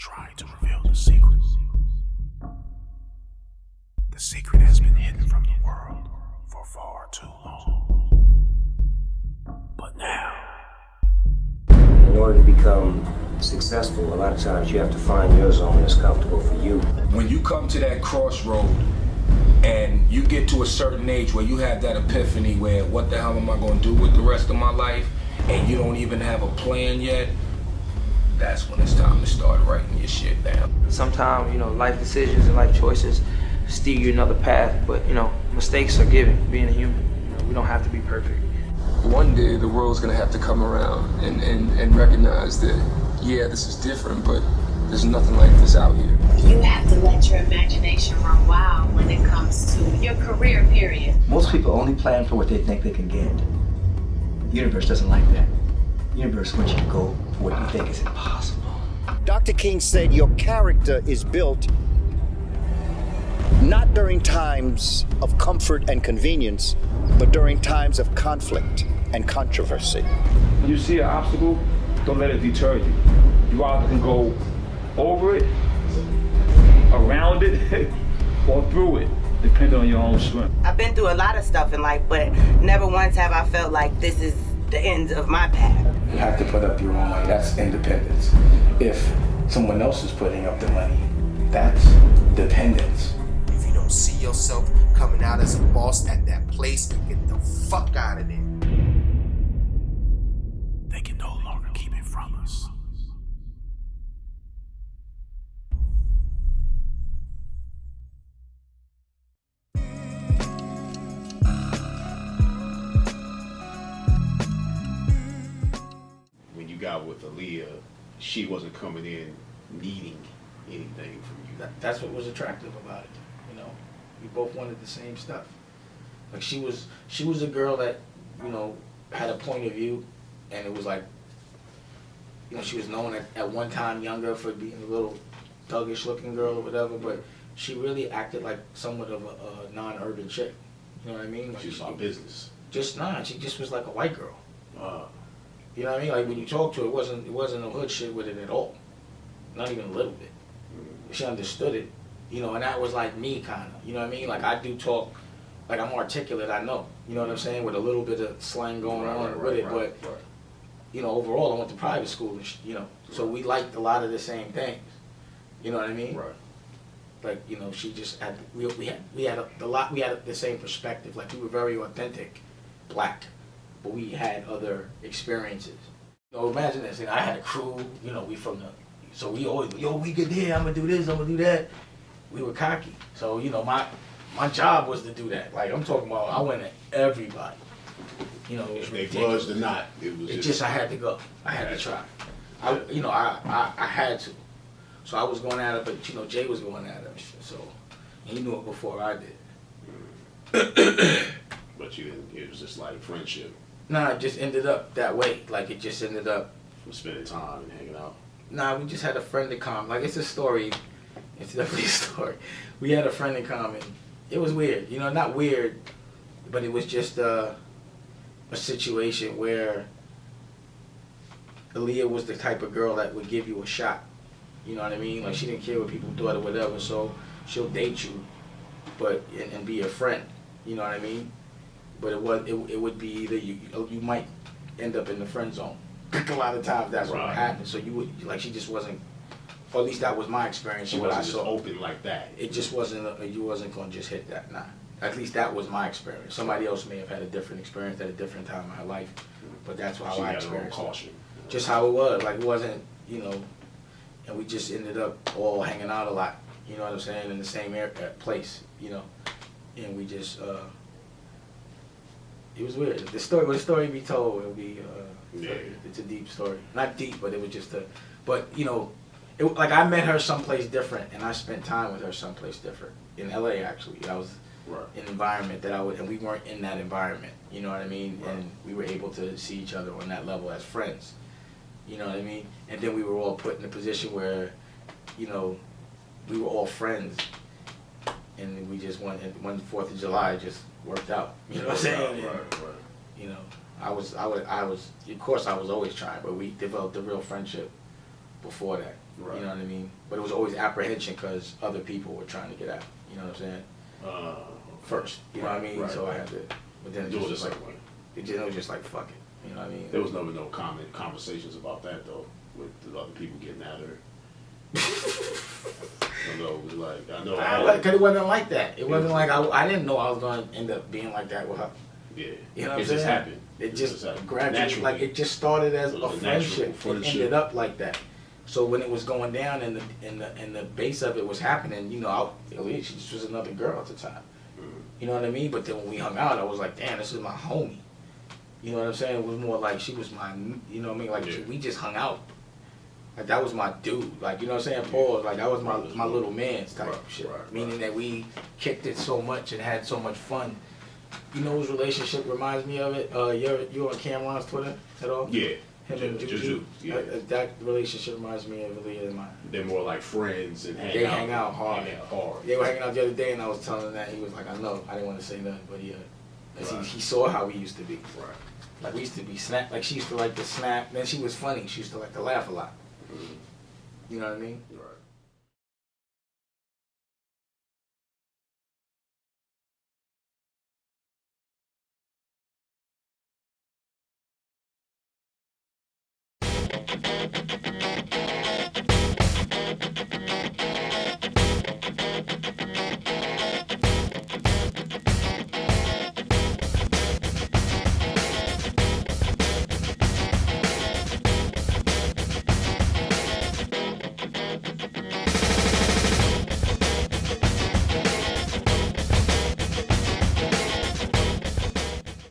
trying to reveal the secret. The secret has been hidden from the world for far too long. But now, in order to become successful, a lot of times you have to find your zone that's comfortable for you. When you come to that crossroad and you get to a certain age where you have that epiphany where what the hell am I going to do with the rest of my life, and you don't even have a plan yet, that's when it's time to start writing your shit down. Sometimes, life decisions and life choices steer you another path, but, mistakes are given, being a human. We don't have to be perfect. One day the world's gonna have to come around and recognize that, yeah, this is different, but there's nothing like this out here. You have to let your imagination run wild when it comes to your career, period. Most people only plan for what they think they can get. The universe doesn't like that. The universe wants you to go for what you think is impossible. Dr. King said your character is built not during times of comfort and convenience, but during times of conflict and controversy. When you see an obstacle, don't let it deter you. You either can go over it, around it, or through it, depending on your own strength. I've been through a lot of stuff in life, but never once have I felt like this is the end of my path. You have to put up your own money. That's independence. If someone else is putting up the money, that's dependence. If you don't see yourself coming out as a boss at that place, get the fuck out of there. they can no longer keep it from us. When you got with Aaliyah, she wasn't coming in needing anything from you. That's what was attractive about it. You know, we both wanted the same stuff. Like she was a girl that, you know, had a point of view, and it was like, you know, she was known at one time younger for being a little thuggish looking girl or whatever, but she really acted like somewhat of a non-urban chick. You know what I mean? Like she saw business. She just was like a white girl. You know what I mean? Like when you talk to her, it wasn't no hood shit with it at all. Not even a little bit. She understood it, you know, and that was like me kind of, you know what I mean? Like I do talk, like I'm articulate, I know, you know what I'm saying, with a little bit of slang going on with it, but, you know, overall I went to private school, and you know, so we liked a lot of the same things, you know what I mean? Right. Like, you know, she just had, we had the same perspective, like we were very authentic, black, but we had other experiences. You know, imagine this, you know, I had a crew, you know, we from the, so we always, yo, we good here, I'm gonna do this, I'm gonna do that. We were cocky. So, you know, my job was to do that. Like, I'm talking about, I went at everybody. You know, it was ridiculous. They buzzed or not, it was just, I had to go. I had to try. I had to. So I was going at it, but, you know, Jay was going at it. So he knew it before I did. But you didn't, it was just like friendship. Nah, it just ended up that way. Like, it just ended up. From spending time and hanging out. Nah, we just had a friend in common. Like, it's a story. It's definitely a story. We had a friend in common. It was weird. You know, not weird, but it was just a situation where Aaliyah was the type of girl that would give you a shot. You know what I mean? Like, she didn't care what people thought or whatever, so she'll date you, but and be your friend. You know what I mean? But it would be either you might end up in the friend zone. A lot of times that's what happened. So you would, like, she just wasn't, or at least that was my experience. She wasn't just open like that. It just wasn't, you wasn't going to just hit that, nah. At least that was my experience. Somebody else may have had a different experience at a different time in her life, but that's how I experienced it. Just how it was. Like, it wasn't, you know, and we just ended up all hanging out a lot, you know what I'm saying, in the same place, you know, and we just, it was weird. The story be told, it'll be, it's a deep story. Not deep, but it was just but, you know, like I met her someplace different, and I spent time with her someplace different. In LA, actually. I was in an environment that and we weren't in that environment, you know what I mean? Right. And we were able to see each other on that level as friends, you know what I mean? And then we were all put in a position where, you know, we were all friends, and we just one 4th of July just worked out, you know what I'm saying? Right. You know, I was, of course I was always trying, but we developed a real friendship before that. You know what I mean? But it was always apprehension because other people were trying to get out. You know what I'm saying? First, you know what I mean? Right. So I had to, but then it Do it just the was like, same way. it was just like, fuck it. You know what I mean? There was never no conversations about that though, with the other people getting out of there. I know, it was like, I know. Because it wasn't like that. It wasn't like, I didn't know I was going to end up being like that with her. Yeah. You know what I'm It saying? just happened. It just happened. gradually, Naturally. like, it just started as It a was a natural friendship. It friendship. ended up like that. So when it was going down and the base of it was happening, you know, Aaliyah, she just was another girl at the time. You know what I mean? But then when we hung out, I was like, damn, this is my homie. You know what I'm saying? It was more like she was my, you know what I mean? Like we just hung out. Like that was my dude. Like, you know what I'm saying? Pause. Like that was my little man's type of shit. Meaning that we kicked it so much and had so much fun. You know whose relationship reminds me of it? You on Cameron's Twitter at all? Yeah. Him and Juju. Yeah. That relationship reminds me of Aaliyah and mine. They're more like friends and They hang out hard. Hang out hard. They were hanging out the other day, and I was telling him that. He was like, I know. I didn't want to say nothing, but yeah. He saw how we used to be. Right. Like, we used to be snap. Like, she used to like to snap. Then she was funny. She used to like to laugh a lot. You know what I mean? Right.